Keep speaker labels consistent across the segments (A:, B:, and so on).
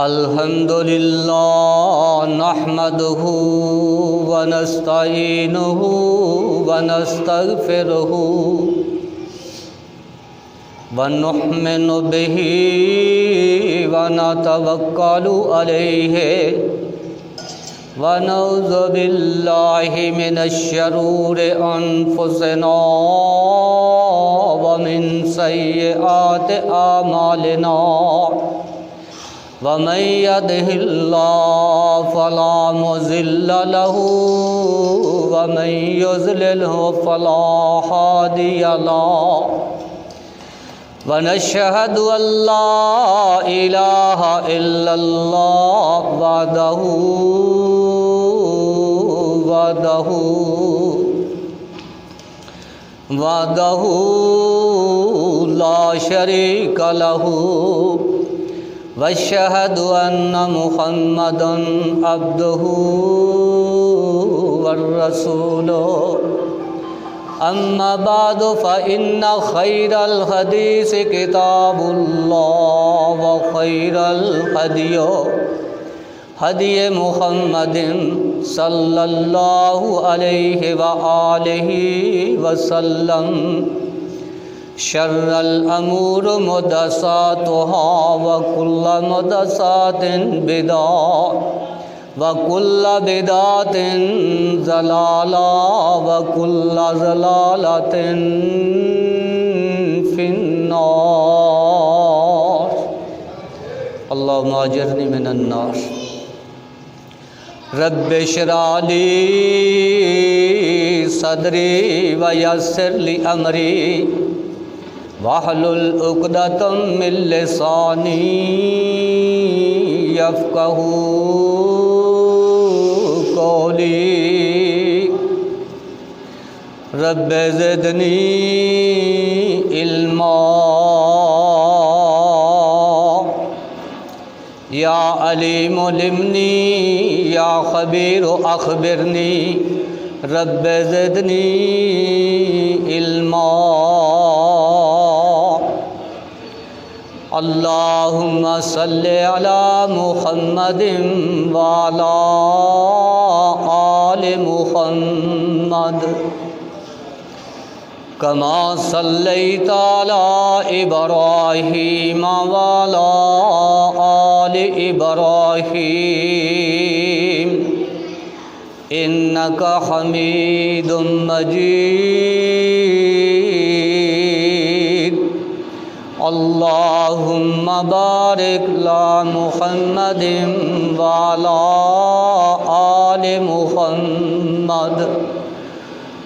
A: الحمدللہ نحمدہ ونستعینہ ونستغفرہ ونؤمن بہ ونتوکل علیہ ونعوذ باللہ من الشرور انفسنا ومن سیئات اعمالنا ومن يهده الله فلا مضل له ومن يضلله فلا هادي له ونشهد أن لا إله إلا الله وحده لا شريك له واشهد ان محمدا عبده ورسوله اما بعد فان خير الحديث كتاب الله وخير الهدي هدي محمد صلى الله عليه وآله وسلم شر الامور محدثاتها وكل محدثات بدعة وكل بدعة ضلالة وكل ضلالة في النار اللهم اجرني من النار رب اشرح لي صدري ويسر لي امري واحلل عقدۃ من لسانی یفقہوا قولی رب زدنی علما یا علیم علمنی یا خبیر اخبرنی رب زدنی علما اللہم صلی علی محمد وعلی آل محمد کما صلیت علی ابراہیم وعلی آل ابراہیم انک حمید مجید اللہم بارک علی محمد وعلی آل محمد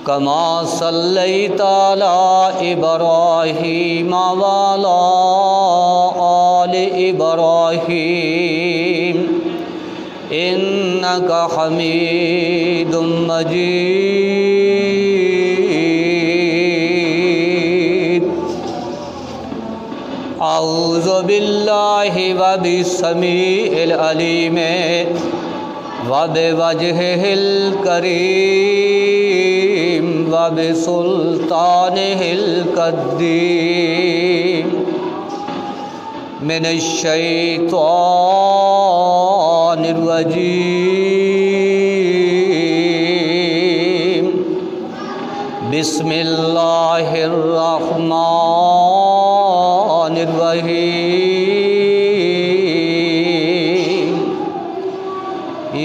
A: کما صلیت علی ابراہیم وعلی آل ابراہیم انک حمید مجید اعوذ باللہ وبالسمیع العلیم وبوجہہ الکریم وبسلطانہ القدیم من الشیطان الرجیم بسم اللہ الرحمن الرحیم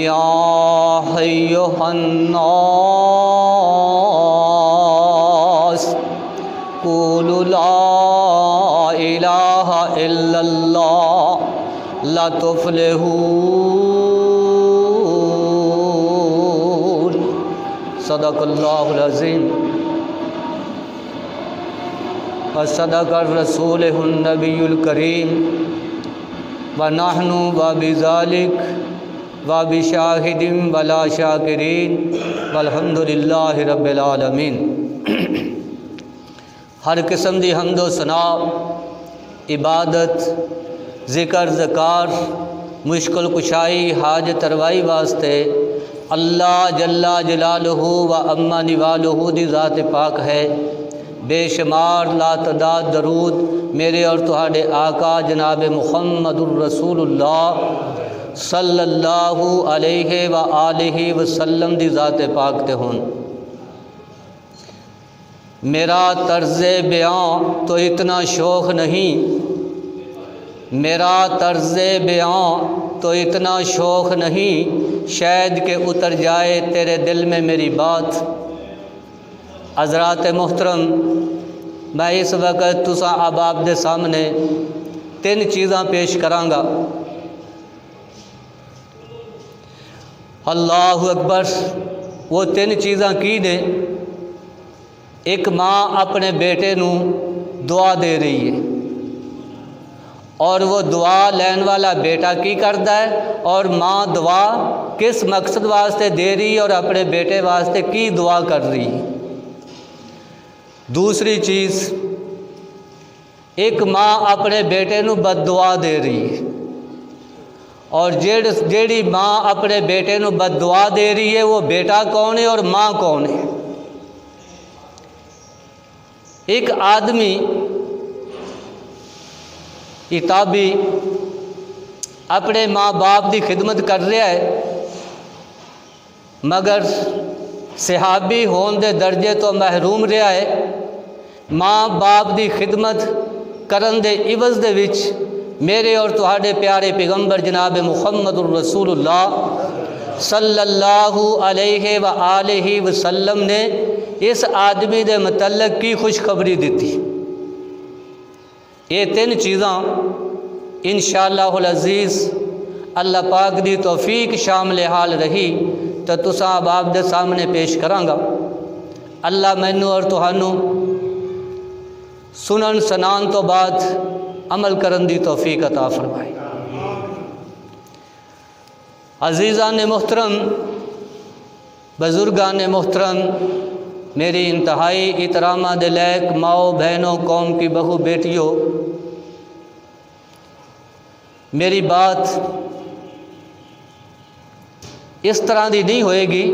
A: یا ایھا الناس قولوا لا الہ الا اللہ لا تفلحون صدق اللہ العظیم وصدق الرسول النبی الکریم ونحن وبذلک وبشاہد ولا شاکرین والحمد للہ رب العالمین۔ ہر قسم دی حمد و ثنا عبادت ذکر ذکار مشکل کشائی حاجت روائی واسطے اللہ جل جلالہ و عما نوالہ دی ذات پاک ہے۔ بے شمار لا تعداد درود میرے اور تہاڈے آقا جناب محمد الرسول اللہ صلی اللہ علیہ وآلہ وسلم دی ذات پاک تے ہون۔ میرا طرز بیان تو اتنا شوخ نہیں، میرا طرز بیان تو اتنا شوخ نہیں، شاید کہ اتر جائے تیرے دل میں میری بات۔ حضرات محترم، میں اس وقت تساں احباب دے سامنے 3 چیزاں پیش کراں گا۔ اللہ اکبر۔ وہ 3 چیزاں کی نے؟ ایک ماں اپنے بیٹے نو دعا دے رہی ہے، اور وہ دعا لین والا بیٹا کی کرتا ہے، اور ماں دعا کس مقصد واسطے دے رہی ہے اور اپنے بیٹے واسطے کی دعا کر رہی ہے۔ دوسری چیز، ایک ماں اپنے بیٹے نو بد دعا دے رہی ہے، اور جیڑی ماں اپنے بیٹے نو بد دعا دے رہی ہے وہ بیٹا کون ہے اور ماں کون ہے؟ ایک آدمی کتابی اپنے ماں باپ دی خدمت کر رہا ہے، مگر صحابی ہون دے درجے تو محروم رہا ہے۔ ماں باپ دی خدمت کرن دے عوض دے وچ میرے اور تہاڈے پیارے پیغمبر جناب محمد الرسول اللہ صلی اللہ علیہ وآلہ وسلم نے اس آدمی دے متعلق کی خوشخبری دیتی۔ یہ 3 چیزاں انشاءاللہ العزیز اللہ پاک دی توفیق شامل حال رہی تو تساں احباب دے سامنے پیش کراں گا۔ اللہ مینوں اور تہانوں سنن سنان تو بعد عمل کرن دی توفیق عطا فرمائے۔ عزیزان محترم، بزرگان محترم، میری انتہائی احترامہ دے لائق ماؤں بہنوں، قوم کی بہو بیٹیوں، میری بات اس طرح دی نہیں ہوئے گی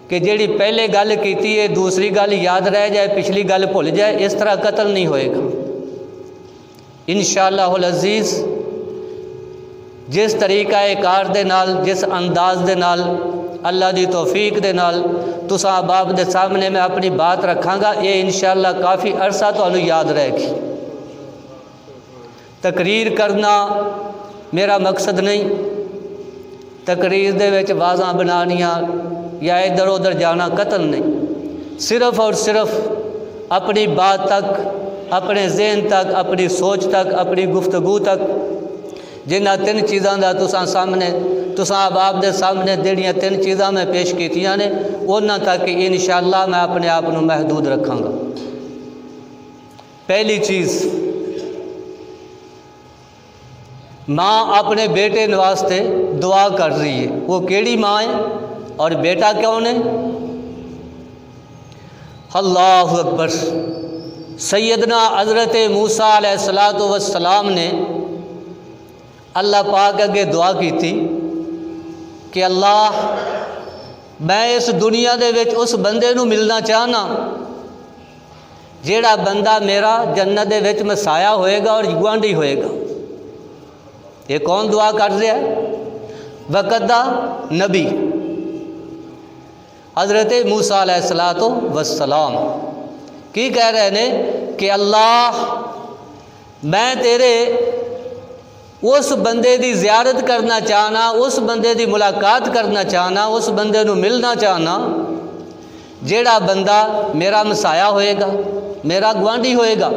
A: کہ جیڑی پہلے گل کیتی ہے دوسری گل یاد رہ جائے، پچھلی گل بھول جائے۔ اس طرح قتل نہیں ہوئے گا انشاءاللہ العزیز۔ جس طریقہ کار دے نال، جس انداز دے نال، اللہ دی توفیق دے نال تساں احباب دے سامنے میں اپنی بات رکھاں گا، یہ انشاءاللہ کافی عرصہ تانوں یاد رہے گی۔ تقریر کرنا میرا مقصد نہیں، تقریر دے وچ واضاں بنانیاں یا ادھر ادھر جانا قتل نہیں، صرف اور صرف اپنی بات تک، اپنے ذہن تک، اپنی سوچ تک، اپنی گفتگو تک جنہ 3 چیزاں دا تساں احباب دے سامنے جڑیاں 3 چیزاں میں پیش کیتیاں نے انہاں تک انشاءاللہ میں اپنے آپ نو محدود رکھاں گا۔ پہلی چیز، ماں اپنے بیٹے واسطے دعا کر رہی ہے۔ وہ کیڑی ماں ہے اور بیٹا کون ہے؟ اللہ اکبر۔ سیدنا حضرت موسیٰ علیہ السلام نے اللہ پاک اگے دعا کی تھی کہ اللہ، میں اس دنیا دے وچ اس بندے نو ملنا چاہنا جیڑا بندہ میرا جنت دے وچ مسایا ہوئے گا اور گوانڈی ہوئے گا۔ یہ کون دعا کر رہا ہے؟ وقت دا نبی حضرت موسیٰ علیہ السلام کی کہہ رہے ہیں کہ اللہ، میں تیرے اس بندے دی زیارت کرنا چاہنا، اس بندے دی ملاقات کرنا چاہنا، اس بندے نو ملنا چاہنا جیڑا بندہ میرا مسایا ہوئے گا، میرا گوانڈی ہوئے گا۔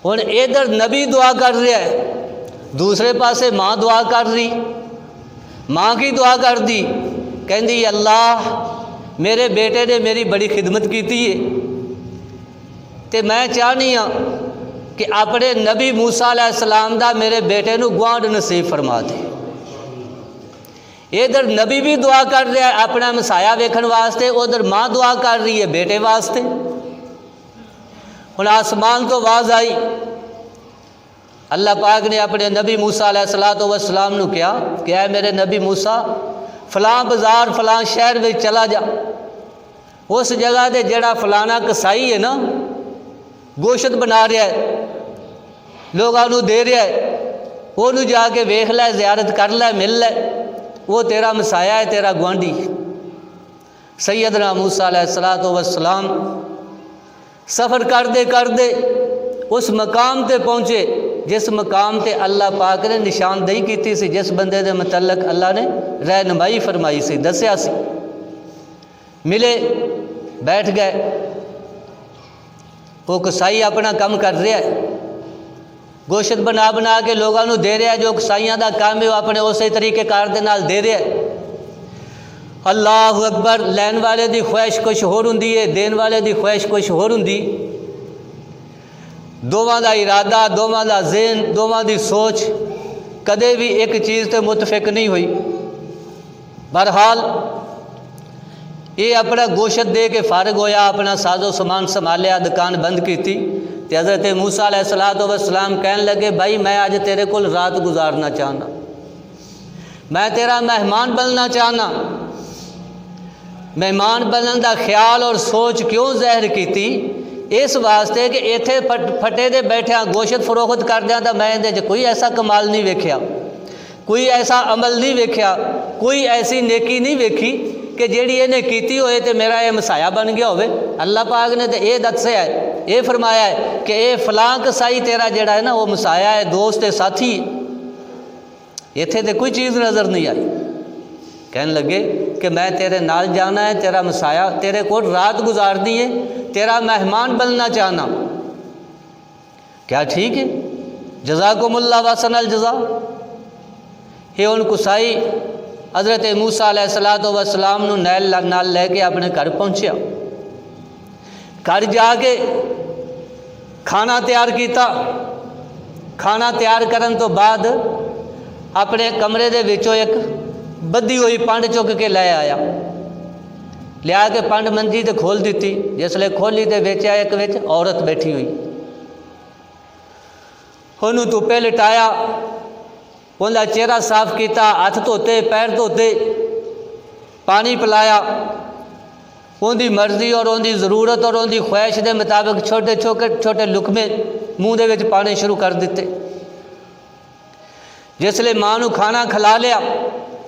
A: ہن ادھر نبی دعا کر رہا ہے، دوسرے پاسے ماں دعا کر رہی۔ ماں کی دعا کر دی، کہندی اللہ میرے بیٹے نے میری بڑی خدمت کیتی ہے تے میں چاہنی ہاں کہ اپنے نبی موسیٰ علیہ السلام دا میرے بیٹے نو گوانڈ نصیب فرما دے۔ ادھر نبی بھی دعا کر رہا ہے اپنا مسایا ویکھن واسطے، ادھر ماں دعا کر رہی ہے بیٹے واسطے۔ ہن آسمان تو آواز آئی، اللہ پاک نے اپنے نبی موسیٰ علیہ السلام نو کیا کہ اے میرے نبی موسیٰ، فلاں بازار فلاں شہر میں چلا جا، اس جگہ دے جڑا فلانا کسائی ہے نا گوشت بنا رہا ہے، لوگوں دے رہا ہے، وہ جا کے ویکھ لے، زیارت کر لے، مل لے، وہ تیرا مسایا ہے، تیرا گوانڈی۔ سیدنا موسیٰ علیہ الصلوۃ والسلام سفر کردے اس مقام تے پہنچے جس مقام تے اللہ پاک نے نشاندہی کیتی سی، جس بندے دے متعلق اللہ نے رہنمائی فرمائی سی، دسیا سی۔ ملے، بیٹھ گئے، وہ کسائی اپنا کام کر رہا ہے، گوشت بنا کے لوگوں کو دے رہا ہے، جو کسائیاں دا کام ہے وہ اپنے اسی طریقے کار دے نال دے رہا ہے۔ اللہ اکبر، لین والے دی خواہش کچھ ہور ہوندی ہے، دین والے دی خواہش کچھ ہور ہوندی، دوواں دا ارادہ، دوواں دا ذہن، دوواں دی سوچ کدے بھی ایک چیز تے متفق نہیں ہوئی۔ بہرحال یہ اپنا گوشت دے کے فارغ ہویا، اپنا ساز و سامان سنبھالیا، دکان بند کیتی تے حضرت موسیٰ علیہ الصلوۃ والسلام کہنے لگے بھائی میں آج تیرے کول رات گزارنا چاہنا، میں تیرا مہمان بننا چاہنا۔ مہمان بننے دا خیال اور سوچ کیوں ظاہر کیتی؟ اس واسطے کہ ایتھے پھٹے دے بیٹھے گوشت فروخت کردیاں تا میں اندے کوئی ایسا کمال نہیں ویکھیا، کوئی ایسا عمل نہیں ویکھیا، کوئی ایسی نیکی نہیں ویکھی کہ جیڑی انہیں کیتی ہوئے تے میرا یہ مسایا بن گیا ہوئے۔ اللہ پاک نے تے یہ دسیا ہے، یہ فرمایا ہے کہ اے فلاں کسائی تیرا جیڑا ہے نا وہ مسایا ہے، دوست ہے، ساتھی ہے۔ ایتھے تے کوئی چیز نظر نہیں آئی۔ کہنے لگے کہ میں تیرے نال جانا ہے، تیرا مسایا تیرے کو رات گزارنی ہے، تیرا مہمان بننا چاہنا۔ کیا ٹھیک ہے، جزاکم اللہ واسن الجزا۔ یہ ان کسائی حضرت موسیٰ علیہ الصلوۃ والسلام نو نال لے کے اپنے گھر پہنچیا، گھر جا کے کھانا تیار کیتا۔ کھانا تیار کرن تو بعد اپنے کمرے دے وچوں ایک بدھی ہوئی پانڈ چک کے لے آیا، لیا کے پانڈ منجی تے کھول دیتی۔ جس لے کھولی تے ویچیا ایک وچ عورت بیٹھی ہوئی، انہوں دھوپے لٹایا، انہوں چہرہ صاف کیتا، ہاتھ دھوتے، پیر دھوتے، پانی پلایا، ان دی مرضی اور ان دی ضرورت اور ان دی خواہش دے مطابق چھوٹے چھوٹے لقمے منہ دے وچ پانے شروع کر دیتے۔ جس لے ماں نو کھانا کھلا لیا،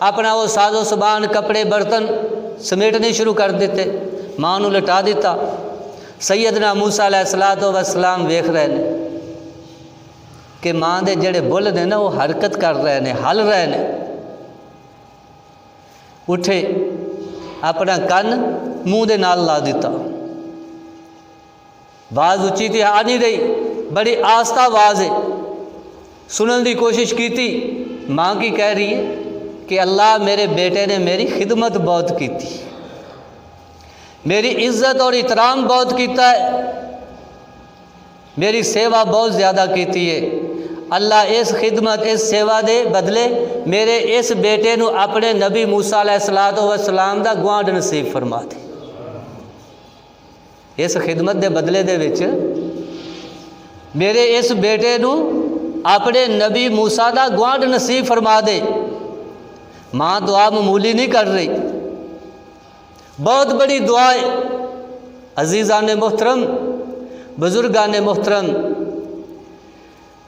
A: اپنا وہ ساز و سامان، کپڑے، برتن سمیٹنے شروع کر دیتے، ماں نو لٹا دیتا۔ سیدنا موسیٰ علیہ الصلوۃ والسلام ویکھ رہے ہیں کہ ماں دے جڑے بل نے نا وہ حرکت کر رہے ہیں، ہل رہے ہیں۔ اٹھے، اپنا کن منہ دے نال لا دیتا، آواز اچھی تھی آ نہیں رہی، بڑی آہستہ آواز ہے، سنن دی کوشش کی تھی۔ ماں کی کہہ رہی ہے کہ اللہ میرے بیٹے نے میری خدمت بہت کی تھی، میری عزت اور احترام بہت کیتا ہے، میری سیوا بہت زیادہ کیتی ہے۔ اللہ اس خدمت، اس سیوا دے بدلے میرے اس بیٹے نو اپنے نبی موسیٰ علیہ الصلوۃ والسلام دا گوانڈ نصیب فرما دے۔ اس خدمت دے بدلے دے وچ میرے اس بیٹے نو اپنے نبی موسیٰ دا گوانڈ نصیب فرما دے۔ ماں دعا معمولی نہیں کر رہی، بہت بڑی دعا ہے۔ عزیزان محترم، بزرگان محترم،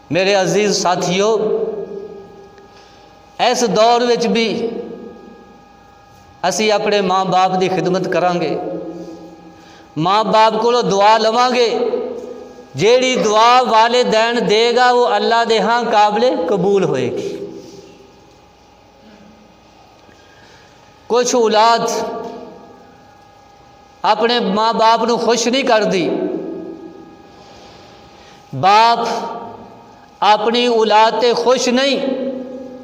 A: میرے عزیز ساتھیوں، اس دور وچ بھی اسی اپنے ماں باپ دی خدمت کران گے، ماں باپ کو دعا لواں گے، جیڑی دعا والدین دے گا وہ اللہ دے ہاں قابل قبول ہوئے گی۔ کچھ اولاد اپنے ماں باپ نو خوش نہیں کر دی، باپ اپنی اولاد تے خوش نہیں،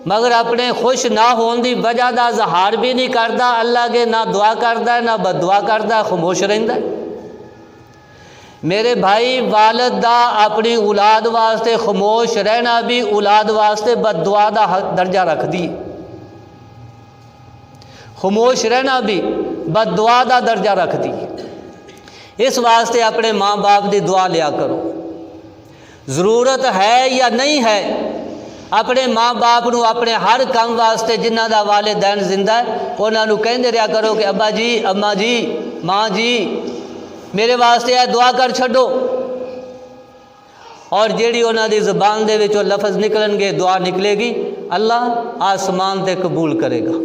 A: مگر اپنے خوش نہ ہون دی وجہ دا اظہار بھی نہیں کرتا، اللہ کے نہ دعا کرتا ہے نہ بد دعا کرتا ہے، خاموش رہندا ہے۔ میرے بھائی، والد دا اپنی اولاد واسطے خاموش رہنا بھی اولاد واسطے بد دعا دا درجہ رکھ دی، خاموش رہنا بھی بد دعا دا درجہ رکھ دی۔ اس واسطے اپنے ماں باپ دی دعا لیا کرو، ضرورت ہے یا نہیں ہے، اپنے ماں باپ نو اپنے ہر کام واسطے جنہ دا والدین زندہ ہے انہاں نو کہندے رہیا کرو کہ ابا جی، اماں جی، ماں جی، میرے واسطے ہے دعا کر چھڈو، اور جیڑی انہاں دی زبان دے وچوں لفظ نکلن گے، دعا نکلے گی، اللہ آسمان تے قبول کرے گا۔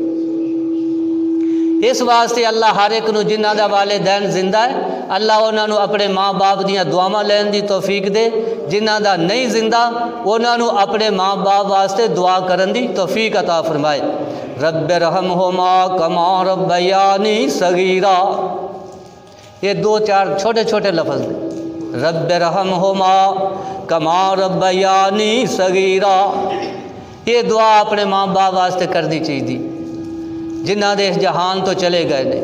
A: اس واسطے اللہ ہر ایک نو جنہاں دا والدین زندہ ہے، اللہ انہاں نو اپنے ماں باپ دیاں دعاواں لین دی توفیق دے، جنہاں دا نہیں زندہ انہاں نو اپنے ماں باپ واسطے دعا کرن دی توفیق عطا فرمائے۔ رب ارحمہما کما ربیانی صغیرا، یہ دو چار چھوٹے چھوٹے لفظ ہیں۔ رب ارحمہما کما ربیانی صغیرا، یہ دعا اپنے ماں باپ واسطے کرنی چاہیے جنہاں دے اس جہان تو چلے گئے نے۔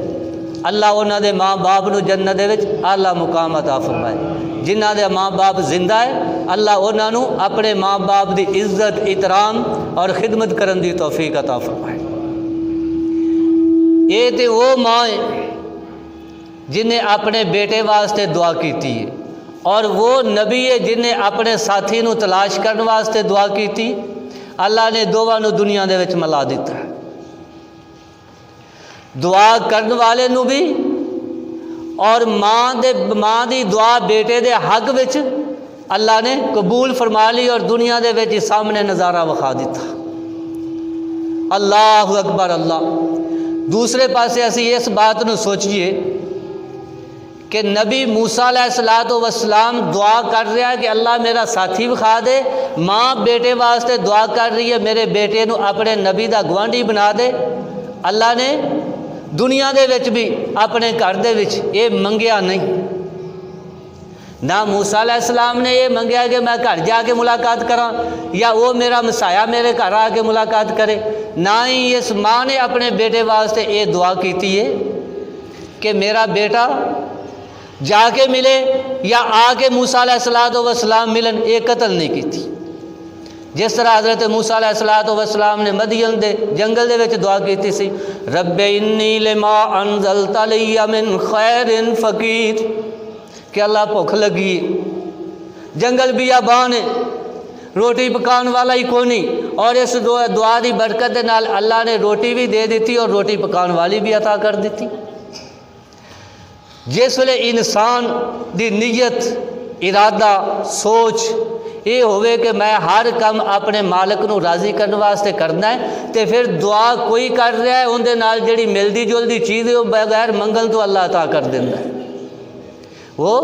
A: اللہ انہاں دے ماں باپ نو جنت دے وچ اعلیٰ مقام عطا فرمائے۔ جنہاں دے ماں باپ زندہ ہے، اللہ انہاں نو اپنے ماں باپ دی عزت، احترام اور خدمت کرن دی توفیق عطا فرمائے۔ یہ تے وہ ماں ہے جنہیں اپنے بیٹے واسطے دعا کیتی ہے، اور وہ نبی ہے جنہیں اپنے ساتھی نو تلاش کرنے واسطے دعا کیتی، اللہ نے دوواں نو دنیا دے وچ ملا دیتا ہے۔ دعا کرنے والے نو بھی اور ماں دی دعا بیٹے دے حق وچ اللہ نے قبول فرما لی اور دنیا دے وچ سامنے نظارہ وکھا دیتا۔ اللہ اکبر اللہ۔ دوسرے پاسے اسی اس بات نو سوچئے کہ نبی موسیٰ علیہ السلام دعا کر رہا ہے کہ اللہ میرا ساتھی وکھا دے، ماں بیٹے واسطے دعا کر رہی ہے میرے بیٹے نو اپنے نبی دا گوانڈی بنا دے۔ اللہ نے دنیا دے وچ بھی اپنے گھر دے وچ یہ منگیا نہیں، نہ موسیٰ علیہ السلام نے یہ منگیا کہ میں گھر جا کے ملاقات کراں یا وہ میرا مسایا میرے گھر آ کے ملاقات کرے، نہ ہی اس ماں نے اپنے بیٹے واسطے یہ دعا کیتی ہے کہ میرا بیٹا جا کے ملے یا آ کے موسیٰ علیہ السلام ملن، یہ قتل نہیں کیتی۔ جس طرح حضرت موسیٰ علیہ السلام نے مدین دے جنگل دے وچ دعا کیتی سی، رب انی لما انزلت لی من خیر فقیر، کہ اللہ بھوک لگی ہے، جنگل بیابان ہے، روٹی پکان والا ہی کوئی نہیں، اور اس دعا دی برکت دے نال اللہ نے روٹی بھی دے دیتی اور روٹی پکان والی بھی عطا کر دیتی۔ جس ویلے انسان دی نیت، ارادہ، سوچ یہ ہوئے کہ میں ہر کم اپنے مالک نو راضی کرنے واسطے کرنا ہے، تے پھر دعا کوئی کر رہا ہے اندے نال جڑی ملدی جلدی چیز ہے وہ بغیر منگل تو اللہ عطا کر دینا ہے، وہ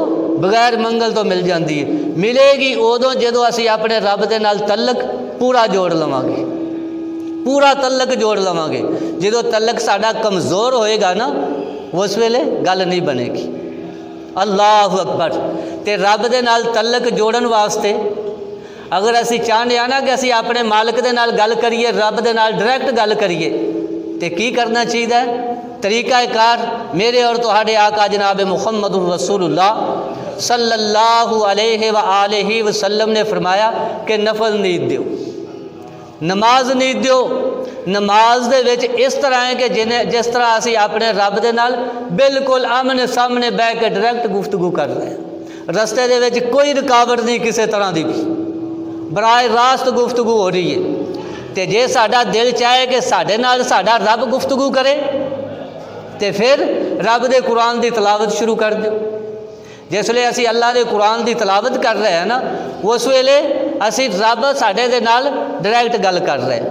A: بغیر منگل تو مل جاندی ہے۔ ملے گی ادوں جدوں اسی اپنے رب دے نال تعلق پورا جوڑ لواں گے، پورا تعلق جوڑ لواں گے۔ جدوں تعلق ساڈا کمزور ہوئے گا نا، اس ویلے گل نہیں بنے گی۔ اللہ اکبر۔ تے رب دے نال تعلق جوڑن واسطے اگر اسی چاہنے نا کہ اسی اپنے مالک دے نال گل کریے، رب دے نال ڈائریکٹ گل کریے، تے کی کرنا چاہیے؟ طریقہ کار میرے اور تہاڈے آقا جناب محمد رسول اللہ صلی اللہ علیہ وآلہ وسلم نے فرمایا کہ نفل نیت دیو، نماز نیت دیو۔ نماز دے وچ اس طرح ہے کہ جس طرح اسی اپنے رب دے نال بالکل آمنے سامنے بیٹھ کے ڈائریکٹ گفتگو کر رہے ہیں، رستے دے وچ کوئی رکاوٹ نہیں کسی طرح دی بھی، براہ راست گفتگو ہو رہی ہے۔ تے جے ساڈا دل چاہے کہ ساڈے نال ساڈا رب گفتگو کرے تے پھر رب دے قرآن دی تلاوت شروع کر دیو۔ جس لئے اسی اللہ دے قرآن دی تلاوت کر رہے ہیں نا، اس ویلے اسی رب ساڈے دے نال ڈائریکٹ گل کر رہے ہیں،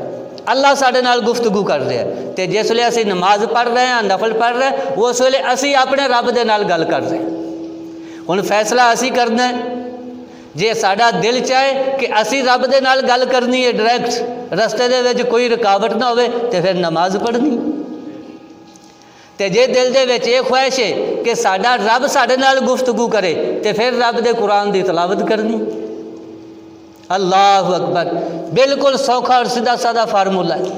A: اللہ ساڈے نال گفتگو کر رہے ہیں۔ تے جس لئے اسی نماز پڑھ رہے ہیں، نفل پڑھ رہے ہیں، اس ویلے اسی اپنے رب دے نال گل کر رہے ہیں۔ ہن فیصلہ اسی کرنا ہے، جے ساڈا دل چاہے کہ اسی رب دے نال گل کرنی ہے ڈائریکٹ، رستے دے وچ کوئی رکاوٹ نہ ہوئے، تے پھر نماز پڑھنی۔ تے جے دل دے وچ یہ خواہش ہے کہ ساڈا رب ساڈے نال گفتگو کرے، تے پھر رب دے قرآن دی تلاوت کرنی۔ اللہ اکبر۔ بالکل سوکھا اور سیدھا سادہ فارمولہ ہے،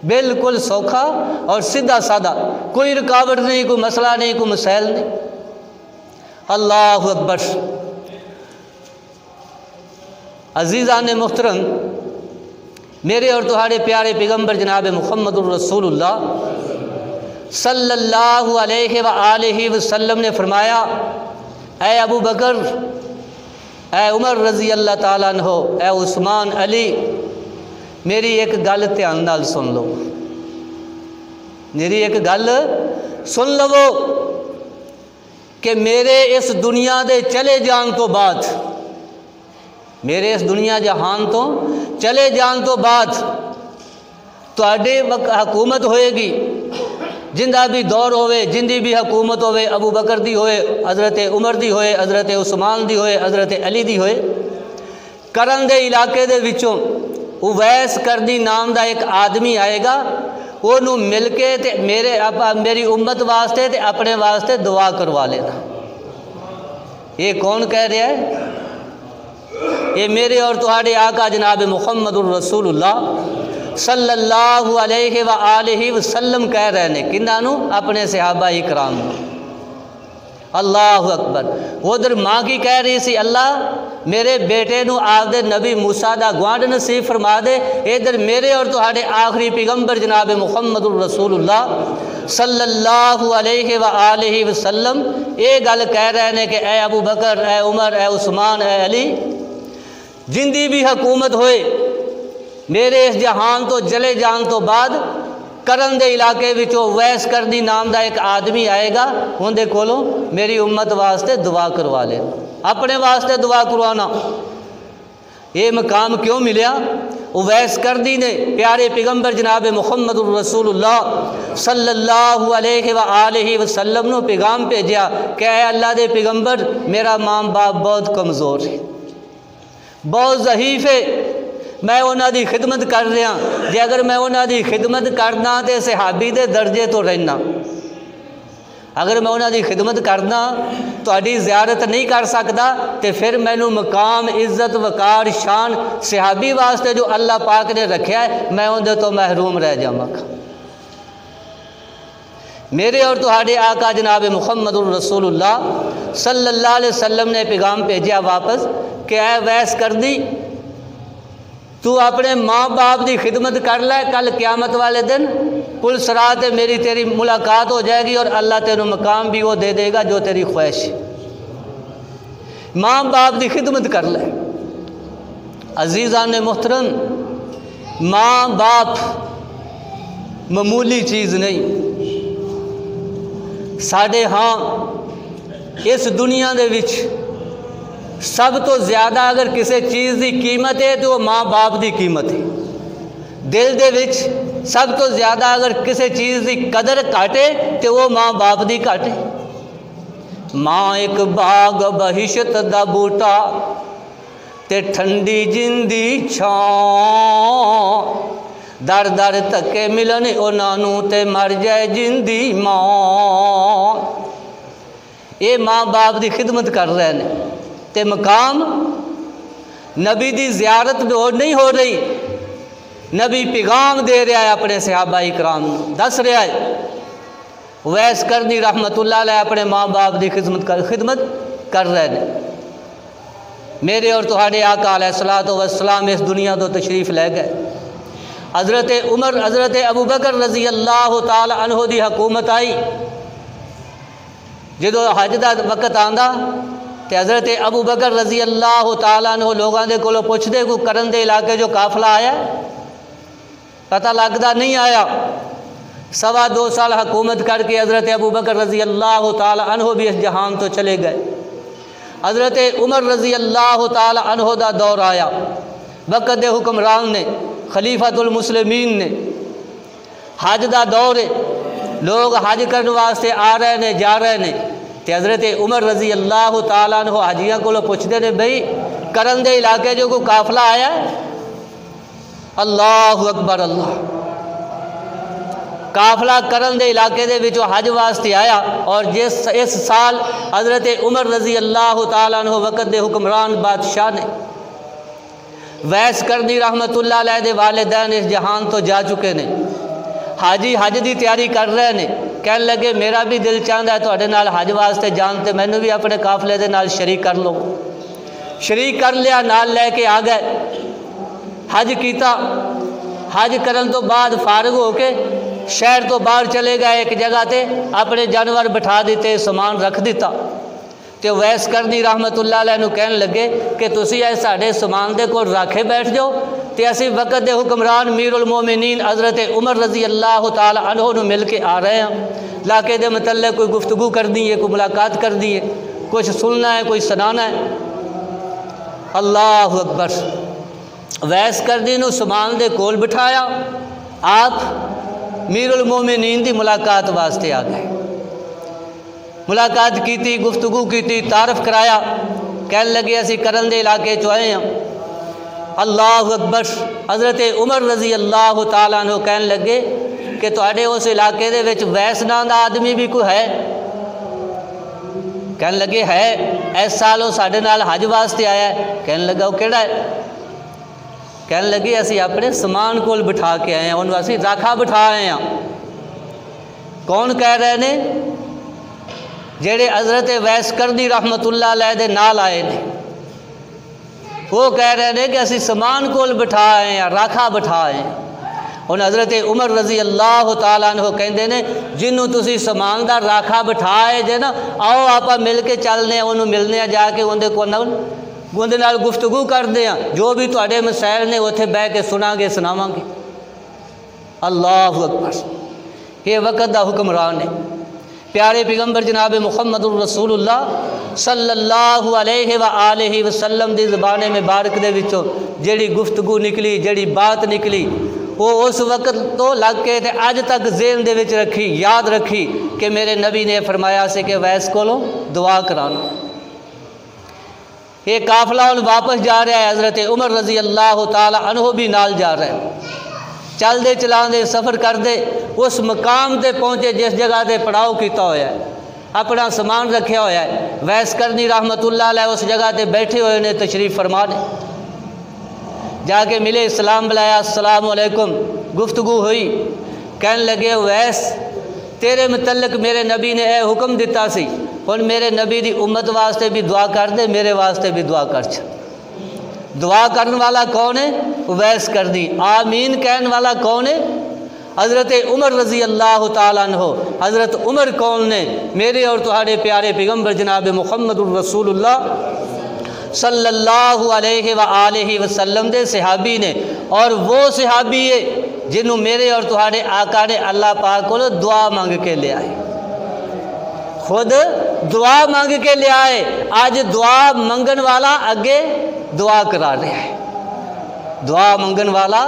A: بالکل سوکھا اور سیدھا سادہ، کوئی رکاوٹ نہیں، کوئی مسئلہ نہیں، کوئی مسائل نہیں۔ اللہ اکبر۔ عزیزان محترم، میرے اور تمہارے پیارے پیغمبر جناب محمد الرسول اللہ صلی اللہ علیہ وآلہ وسلم نے فرمایا، اے ابو بکر، اے عمر رضی اللہ تعالیٰ عنہ، اے عثمان، علی، میری ایک گل دھیان نال سن لو، میری ایک گل سن لو کہ میرے اس دنیا دے چلے جان تو بعد میرے اس دنیا جہان تو چلے جان تو بعد تواڈے حکومت ہوئے گی، جندہ بھی دور ہوئے، جندی بھی حکومت ہوئے، ابو بکر دی ہوئے، حضرت عمر دی ہوئے، حضرت عثمان دی ہوئے، حضرت علی دی ہوئے، کرن دے علاقے دے وچوں اویس کرنی نام دا ایک آدمی آئے گا، انہوں مل کے تے میری امت واسطے تے اپنے واسطے دعا کروا لینا۔ یہ کون کہہ رہا ہے؟ یہ میرے اور تہاڈے آقا جناب محمد الرسول اللہ صلی اللہ علیہ وآلہ وسلم کہہ رہے ہیں۔ کنہاں نوں؟ اپنے صحابہ اکرام۔ اللہ اکبر۔ ادھر ماں کی کہہ رہی سی اللہ میرے بیٹے نو آپ دے نبی موسیٰ دا گوانڈ نصیب فرما دے، ادھر میرے اور تہاڈے آخری پیغمبر جناب محمد الرسول اللہ صلی اللہ علیہ وآلہ وسلم یہ گل کہہ رہے ہیں کہ اے ابو بکر، اے عمر، اے عثمان، اے علی، جندی بھی حکومت ہوئے میرے اس جہان تو چلے جان تو بعد کرن دے علاقے وچوں ویس کرنی نام دا ایک آدمی آئے گا، اندے کولوں میری امت واسطے دعا کروا لے، اپنے واسطے دعا کروانا۔ یہ مقام کیوں ملیا؟ اویس کرنی نے پیارے پیغمبر جناب محمد الرسول اللہ صلی اللہ علیہ وآلہ وسلم نو پیغام بھیجیا کہ اے اللہ دے پیغمبر میرا ماں باپ بہت کمزور ہے، بہت ضعیف ہے، میں انہاں دی خدمت کر رہا، جے اگر میں انہاں دی خدمت کرنا تے صحابی دے درجے تو رہنا، اگر میں انہاں دی خدمت کرنا تہاڈی زیارت نہیں کر سکتا تے پھر مینوں مقام عزت وقار شان صحابی واسطے جو اللہ پاک نے رکھیا ہے میں اندے تو محروم رہ جاواں گا۔ میرے اور تہاڈے آقا جناب محمد الرسول اللہ صلی اللہ علیہ وسلم نے پیغام بھیجا واپس کہ اے ویس کردی تو اپنے ماں باپ دی خدمت کر لے، کل قیامت والے دن پل صراط میری تیری ملاقات ہو جائے گی اور اللہ تینوں مقام بھی وہ دے دے گا جو تیری خواہش ہے۔ ماں باپ دی خدمت کر لے۔ عزیزان محترم، ماں باپ معمولی چیز نہیں۔ ساڈے ہاں اس دنیا دے وچ سب تو زیادہ اگر کسی چیز دی قیمت ہے تو وہ ماں باپ دی قیمت ہے۔ دل دے وچ سب تو زیادہ اگر کسی چیز دی قدر کاٹے تو وہ ماں باپ دی کاٹے۔ ماں ایک باغ بہشت دا بوٹا تے ٹھنڈی جندی چھاں، در در تکے ملن انہاں نوں تے مر جائے جندی ماں۔ یہ ماں باپ دی خدمت کر رہے ہیں تے مقام نبی دی زیارت نہیں ہو رہی، نبی پیغام دے رہا ہے اپنے صحابہ اکرام دس رہا ہے۔ ویس کرنی رحمت اللہ علیہ اپنے ماں باپ دی خدمت کر رہے ہیں۔ میرے اور تہاڈے آقا علیہ الصلوۃ والسلام اس دنیا تو تشریف لے گئے۔ حضرت عمر، حضرت ابو بکر رضی اللہ تعالی عنہ دی حکومت آئی، جدو حج دا وقت آندا تے حضرت ابو بکر رضی اللہ تعالیٰ عنہ لوگاں دے کولوں پوچھدے کوئی کرن دے علاقے جو قافلہ آیا پتہ لگدا نہیں آیا۔ 2.25 سال حکومت کر کے حضرت ابو بکر رضی اللہ تعالیٰ عنہ بھی اس جہان تو چلے گئے۔ حضرت عمر رضی اللہ تعالیٰ عنہ دا دور آیا، وقت دے حکمران نے، خلیفۃ المسلمین نے، حج دا دور ہے، لوگ حج کرنے واسطے آ رہے ہیں جا رہے ہیں تے حضرت عمر رضی اللہ تعالیٰ عنہ حاجیاں کو پوچھتے ہیں بھئی کرن دے علاقے جو کوئی قافلہ آیا ہے؟ اللہ اکبر اللہ۔ قافلہ کرن دے علاقے دے وچوں حج واسطے آیا، اور اس سال حضرت عمر رضی اللہ تعالیٰ عنہ وقت دے حکمران بادشاہ نے، ویس کرنی رحمت اللہ علیہ دے والدین اس جہان تو جا چکے نے، حاجی حج دی تیاری کر رہے ہیں، کہنے لگے میرا بھی دل چاہتا ہے تواڈے نال حج واسطے جانتے، مینوں بھی اپنے قافلے دے نال شریک کر لو۔ شریک کر لیا، نال لے کے آ گئے، حج کیتا۔ حج کرن تو بعد فارغ ہو کے شہر تو باہر چلے گئے، ایک جگہ تے اپنے جانور بٹھا دیتے، سامان رکھ دیتا تے ویس کرنی رحمت اللہ علیہ نو کہنے لگے کہ تسی اے ساڈے سامان دے کول رکھے بیٹھ جاؤ تے اسی وقت دے حکمران امیر المومنین حضرت عمر رضی اللہ تعالی عنہ نو مل کے آ رہے ہیں، علاقے دے متعلق کوئی گفتگو کرنی ہے، کوئی ملاقات کرنی ہے، کچھ سننا ہے، کوئی سنانا ہے۔ اللہ اکبر۔ ویس کردی نو سمان دے کول بٹھایا، آپ میر المومنین دی ملاقات واسطے آ گئے۔ ملاقات کیتی، گفتگو کیتی، تعارف کرایا، کہنے لگے اسی کرن دے علاقے چ آئے ہیں۔ اللہ اکبر۔ حضرت عمر رضی اللہ تعالیٰ عنہ کہنے لگے کہ تواڈے اس علاقے دے وچ ویس ناں دا آدمی بھی کوئی ہے؟ کہنے لگے ہے، اس سال وہ ساڈے نال حج واسطے آیا ہے۔ کہنے لگا وہ کیڑا ہے؟ کہنے لگے اسی اپنے سامان کول بٹھا کے آئے ہیں، انہوں اسی راکھا بٹھا آئے ہیں۔ کون کہہ رہے نے؟ جڑے حضرت ویس کردی رحمت اللہ علیہ دے نال آئے نے، وہ کہہ رہے نے کہ اسی سامان کول بٹھا آئے ہیں، راکھا بٹھا آئے ہیں۔ ان حضرت عمر رضی اللہ تعالیٰ عنہ کہندے نے جنوں تسی سامان دا راکھا بٹھائے جے نا، آؤ آپا مل کے چلنے ہیں، انہوں ملنے ہیں، جا کے اندے نال گفتگو کرتے ہیں، جو بھی تواڈے مسائل نے اتنے بہ کے سنا گے، سناواں گے۔ اللہ اکبر۔ یہ وقت دا حکمران ہے، پیارے پیغمبر جناب محمد الرسول اللہ صلی اللہ علیہ وآلہ وسلم دی زبان مبارک دے وچوں جڑی گفتگو نکلی، جڑی بات نکلی، وہ اس وقت تو لگ کے تے اج تک ذہن دے وچ رکھی، یاد رکھی کہ میرے نبی نے فرمایا سے کہ ویس کولوں دعا کرانا۔ یہ قافلہ واپس جا رہا ہے، حضرت عمر رضی اللہ تعالی عنہ بھی نال جا رہا ہے۔ چل دے چلان دے سفر کر دے اس مقام تے پہنچے جس جگہ تے پڑاؤ کیتا ہوا ہے، اپنا سامان رکھیا ہوا ہے۔ ویس کرنی رحمت اللہ علیہ اس جگہ تے بیٹھے ہوئے نے، تشریف فرما نے، جا کے ملے، سلام بلایا، السلام علیکم، گفتگو ہوئی۔ کہنے لگے ویس تیرے متعلق میرے نبی نے اے حکم دیتا سی، اور میرے نبی دی امت واسطے بھی دعا کر دے، میرے واسطے بھی دعا کر چھ۔ دعا کرنے والا کون ہے؟ ویس کردی۔ آمین کہنے والا کون ہے؟ حضرت عمر رضی اللہ تعالیٰ عنہ۔ حضرت عمر کون نے؟ میرے اور تمہارے پیارے پیغمبر جناب محمد الرسول اللہ صلی اللہ علیہ وآلہ وسلم دے صحابی نے، اور وہ صحابی ہے جنہوں میرے اور تمہارے آقا نے اللہ پاک کو دعا مانگ کے لے آئے، خود دعا مانگ کے لے آئے۔ آج دعا منگن والا اگے دعا کرا رہا ہے، دعا منگن والا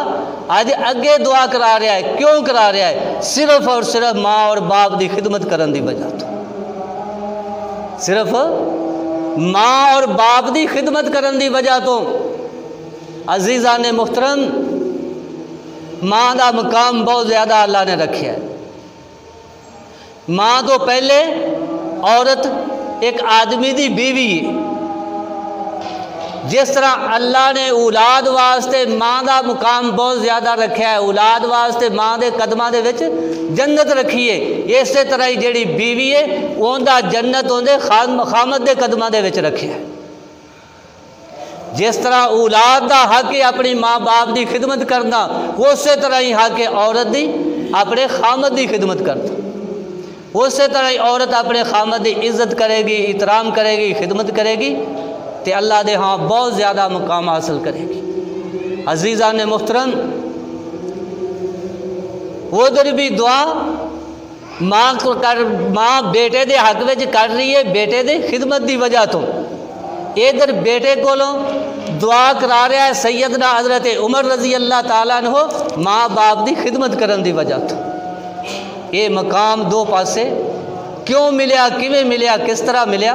A: آج اگے دعا کرا رہا ہے۔ کیوں کرا رہا ہے؟ صرف اور صرف ماں اور باپ دی خدمت کرن دی وجہ تو، صرف ماں اور باپ دی خدمت کرن دی وجہ تو۔ عزیزان محترم، ماں دا مقام بہت زیادہ اللہ نے رکھا ہے۔ ماں تو پہلے عورت ایک آدمی دی بیوی ہے، جس طرح اللہ نے اولاد واسطے ماں دا مقام بہت زیادہ رکھا ہے، اولاد واسطے ماں دے قدماں دے وچ جنت رکھی ہے، اسی طرح ہی جیڑی بیوی ہے اوندا جنت اوندے خامد دے قدماں دے وچ رکھا ہے۔ جس طرح اولاد دا حق ہے اپنی ماں باپ دی خدمت کرنا، اسی طرح ہی حق ہے عورت دی اپنے خامد دی خدمت کرنا۔ اسی طرح ہی عورت اپنے خامد دی عزت کرے گی، احترام کرے گی، خدمت کرے گی، تے اللہ دے ہاں بہت زیادہ مقام حاصل کرے گی۔ عزیزان محترم، ادھر بھی دعا ماں بیٹے دے حق وچ کر رہی ہے، بیٹے دے خدمت دی وجہ تو۔ ادھر بیٹے کولوں دعا کرا رہا ہے سیدنا حضرت عمر رضی اللہ تعالیٰ عنہ، ماں باپ دی خدمت کرن دی وجہ تو۔ یہ مقام دو پاسے کیوں ملیا، کیویں ملیا، کس طرح ملیا،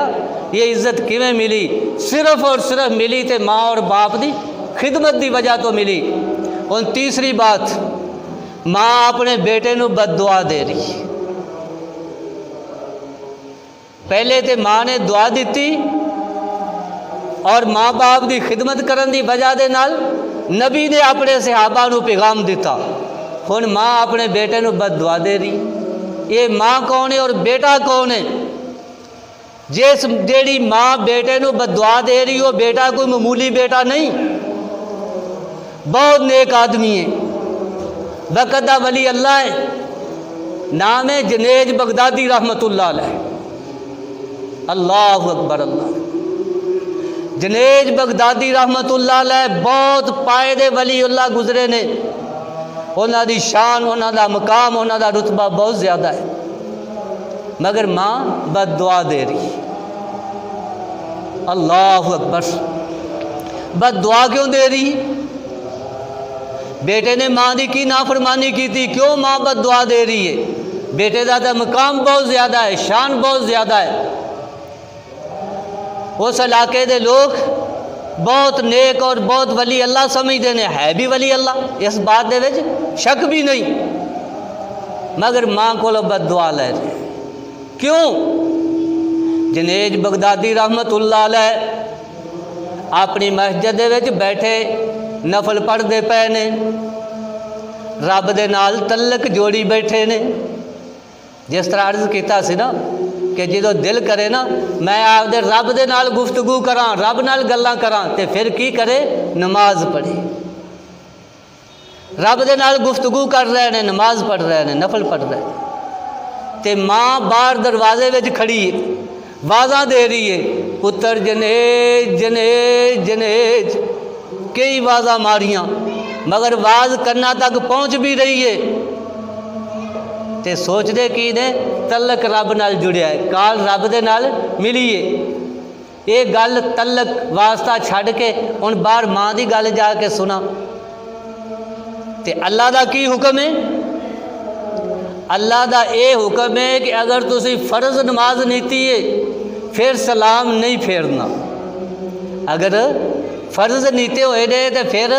A: یہ عزت کیویں ملی؟ صرف اور صرف ملی تے ماں اور باپ دی خدمت دی وجہ تو ملی۔ اور تیسری بات، ماں اپنے بیٹے نو بد دعا دے رہی، پہلے تے ماں نے دعا دیتی اور ماں باپ دی خدمت کرن دی وجہ دے نال نبی نے اپنے صحابہ نو پیغام دیتا، ہن ماں اپنے بیٹے نو بد دعا دے رہی۔ یہ ماں کون ہے اور بیٹا کون ہے؟ جس جیڑی ماں بیٹے نو بد دعا دے رہی ہو، بیٹا کوئی معمولی بیٹا نہیں، بہت نیک آدمی ہے، وقت دا ولی اللہ ہے، نام ہے جنید بغدادی رحمت اللہ علیہ۔ اللہ اکبر، اللہ۔ جنید بغدادی رحمت اللہ علیہ بہت پائے دے ولی اللہ گزرے نے، انہاں دی شان، انہاں دا مقام، انہاں دا رتبہ بہت زیادہ ہے، مگر ماں بد دعا دے رہی۔ اللہ اکبر۔ بد دعا کیوں دے رہی؟ بیٹے نے ماں دی کی نافرمانی کی تھی، کیوں ماں بد دعا دے رہی ہے؟ بیٹے دا تو مقام بہت زیادہ ہے، شان بہت زیادہ ہے، اس علاقے دے لوگ بہت نیک اور بہت ولی اللہ سمجھتے ہیں، ہے بھی ولی اللہ، اس بات دے وچ شک بھی نہیں، مگر ماں کو بد دعا لے رہے۔ کیوں؟ جنید بغدادی رحمت اللہ علیہ اپنی مسجد دے وچ بیٹھے نفل پڑھتے پے نے، رب دے نال تعلق جوڑی بیٹھے نے۔ جس طرح عرض کیتا سی نا کہ جدو دل کرے نا میں آپ دے رب دے نال گفتگو کراں، رب نال گلاں کراں، تے پھر کی کرے؟ نماز پڑھے۔ رب دے نال گفتگو کر رہے ہیں، نماز پڑھ رہے ہیں، نفل پڑھ رہے ہیں، تے ماں باہر دروازے وچ کھڑی ہے، واضح دے رہی ہے، پتر جنید جنید جنید، کئی واضح ماریاں، مگر واز کرنا تک پہنچ بھی رہی ہے، تے سوچ دے کی نے تعلق رب نال جڑیا ہے، کال رب دے نال ملی ہے۔ یہ گل تعلق واسطہ چھڈ کے ہن باہر ماں دی گل جا کے سنا، تے اللہ دا کی حکم ہے؟ اللہ دا اے حکم ہے کہ اگر تسی فرض نماز نیتی ہے پھر سلام نہیں پھیرنا، اگر فرض نیتے ہوئے نے تو پھر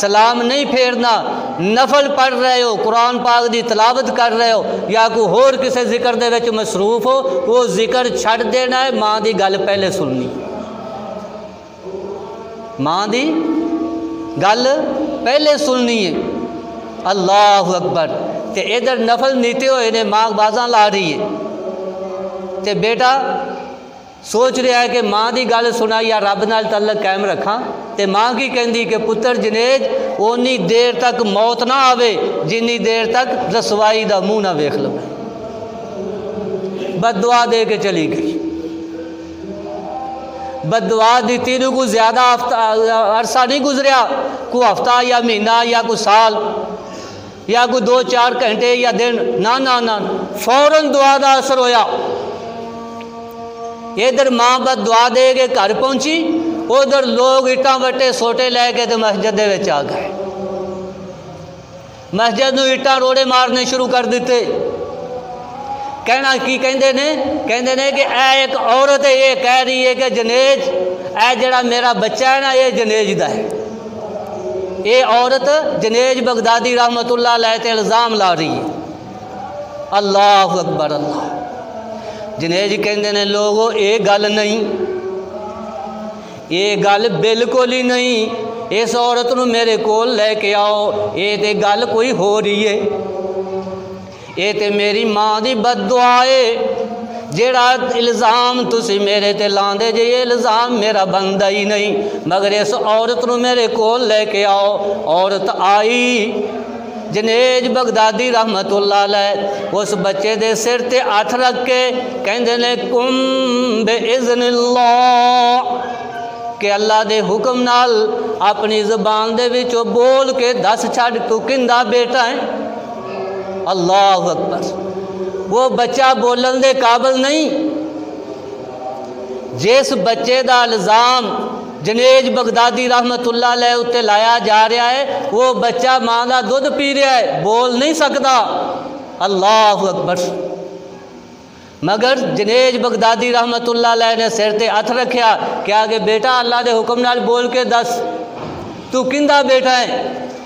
A: سلام نہیں پھیرنا، نفل پڑھ رہے ہو، قرآن پاک دی تلاوت کر رہے ہو یا کوئی ہور کسی ذکر دے وچ مصروف ہو، وہ ذکر چھڑ دینا ہے، ماں دی گل پہلے سننی، ماں دی گل پہلے سننی ہے۔ اللہ اکبر۔ تے ادھر نفل نیتے ہوئے نے، ماں بازاں لا رہی ہے، تے بیٹا سوچ رہا ہے کہ ماں دی گل سنا یا رب نال تعلق قائم رکھاں، تے ماں کی کہندی کہ پتر جنید اونی دیر تک موت نہ آوے جنی دیر تک رسوائی دا منہ نہ ویکھ لو۔ بد دعا دے کے چلی گئی، بد دعا دیتی نو کوئی زیادہ عرصہ نہیں گزریا، کوئی ہفتہ یا مہینہ یا کوئی سال یا کوئی 2-4 گھنٹے یا دن، نہ فوراً دعا دا اثر ہویا۔ ادھر ماں بد دعا دے کے گھر پہنچی، ادھر لوگ اٹاں وٹے سوٹے لے کے تو مسجد دے وچ آ گئے، مسجد نو اٹاں روڑے مارنے شروع کر دیتے۔ کہنا کی کہندے نے کہ اے ایک عورت ہے، یہ کہہ رہی ہے کہ جنید اے جڑا میرا بچہ ہے نا یہ جنید دا ہے، یہ عورت جنید بغدادی رحمت اللہ علیہ تے الزام لا رہی ہے۔ اللہ اکبر اللہ۔ جنید کہندے نے لوگو یہ گل نہیں، یہ گل بالکل ہی نہیں، اس عورت نو میرے کول لے کے آؤ، یہ تے گل کوئی ہو رہی ہے، یہ تے میری ماں دی بد دعا ہے، جیڑا الزام تسی میرے تے لاندے جے یہ الزام میرا بندہ ہی نہیں، مگر اس عورت نو میرے کول لے کے آؤ۔ عورت آئی، جنید بغدادی رحمت اللہ علیہ اس بچے دے سر تے ہاتھ رکھ کے کہندے نے قم باذن اللہ، کہ اللہ دے حکم نال اپنی زبان دے وچوں بول کے دس چھڈ تو کندا بیٹا ہے۔ اللہ اکبر۔ وہ بچہ بولن دے قابل نہیں، جس بچے دا الزام جنید بغدادی رحمت اللہ علیہ اتنے لایا جا رہا ہے وہ بچہ ماں کا دودھ پی رہا ہے، بول نہیں سکتا۔ اللہ اکبر۔ مگر جنید بغدادی رحمت اللہ علیہ نے سر تے ہاتھ رکھیا کہ آگے بیٹا اللہ دے حکم نال بول کے دس تو کیندا بیٹا ہے؟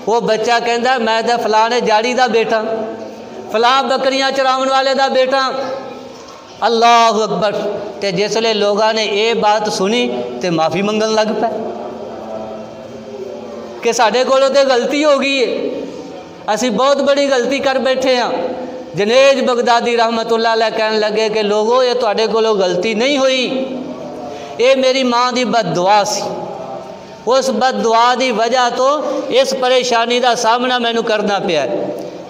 A: وہ بچہ کہندا میں تے فلاں جاڑی دا بیٹا، فلاں بکریاں چراون والے دا بیٹا۔ اللہ اکبر۔ تے جس لے لوگاں نے یہ بات سنی تے معافی منگن لگ پے کہ ساڈے کولوں تے غلطی ہو گئی ہے، اسی بہت بڑی غلطی کر بیٹھے ہاں۔ جنید بغدادی رحمت اللہ علیہ کہنے لگے کہ لوگو یہ تواڈے کولوں غلطی نہیں ہوئی، یہ میری ماں دی بد دعا سی، اس بد دعا دی وجہ تو اس پریشانی دا سامنا مینوں کرنا پیا ہے۔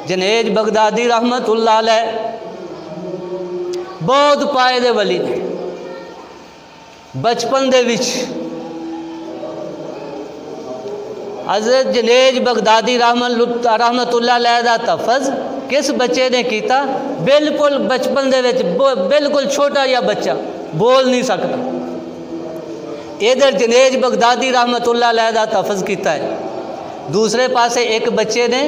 A: جنید بغدادی رحمت اللہ علیہ بہت پائے دے ولی نے، بچپن دے وچ حضرت جنید بغدادی رحمت اللہ علیہ دا تفظ کس بچے نے کیتا؟ بالکل بچپن دے وچ، بالکل چھوٹا یا بچہ بول نہیں سکتا، ادھر جنید بغدادی رحمت اللہ علیہ دا تحفظ کیتا ہے، دوسرے پاسے ایک بچے نے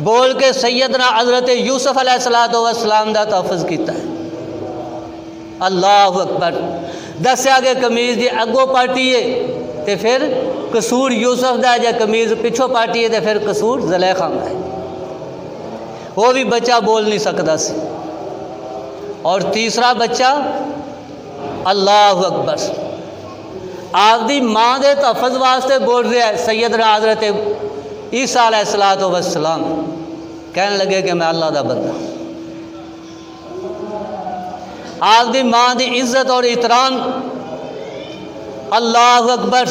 A: بول کے سیدنا حضرت یوسف علیہ السلام دا تحفظ کیتا ہے۔ اللہ اکبر۔ دسیا کہ قمیض جی اگوں پاٹی ہے تو پھر قصور یوسف دا ہے، جے قمیض پچھوں پاٹی ہے تو پھر قصور زلیخا دا ہے۔ وہ بھی بچہ بول نہیں سکتا سی۔ اور تیسرا بچہ اللہ اکبر آپ دی ماں دے تحفظ واسطے بول رہا ہے۔ سیدنا حضرت عیسیٰ علیہ السلام کہنے لگے کہ میں اللہ دا بندہ، آپ دی ماں دی عزت اور احترام اللہ اکبر